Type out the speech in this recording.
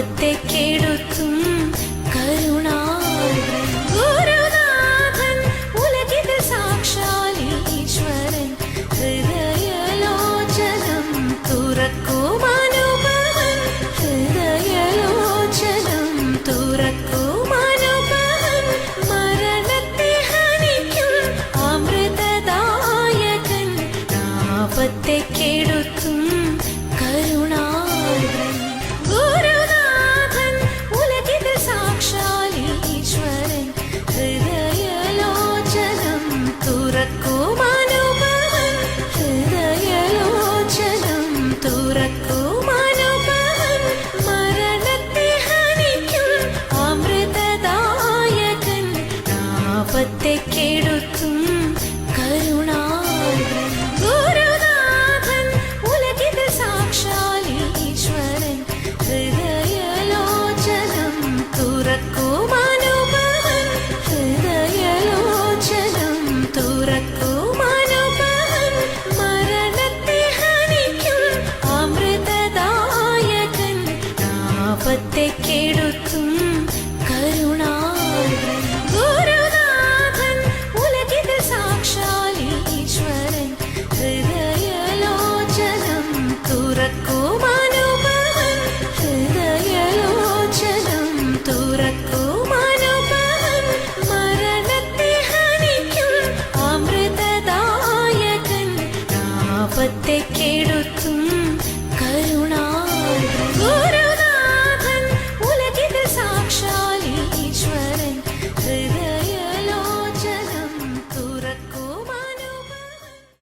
പാപത്തെ കെടുത്തും കരുണാർദ്രൻ ഗുരുനാഥൻ ഉലകിതിൽ സാക്ഷാൽ ഈശ്വരൻ ഹൃദയലോചനം തുറക്കും അനുഭവൻ ഹൃദയലോചനം തുറക്കും അനുഭവൻ മരണത്തെ ഹനിക്കും അമൃതദായകൻ പാപത്തെ കെടുത്തും കരുണാർദ്രൻ ഗുരുനാഥൻ ഉലകിതിൽ സാക്ഷാൽ ഈശ്വരൻ ഹൃദയലോചനം തുറക്കും അനുഭവൻ ഹൃദയലോചനം തുറക്കും അനുഭവൻ മരണത്തെ ഹനിക്കും അമൃതദായകൻ പാപത്തെ കെടുത്തും കരുണാർദ്രൻ ഗുരുനാഥൻ ഉലകിതിൽ സാക്ഷാൽ ഈശ്വരൻ ഹൃദയലോചനം തുറക്കും അനുഭവൻ ഹൃദയലോചനം തുറക്കും അനുഭവൻ മരണത്തെ ഹനിക്കും അമൃതദായകൻ പാപത്തെ കെടുത്തും കരുണാ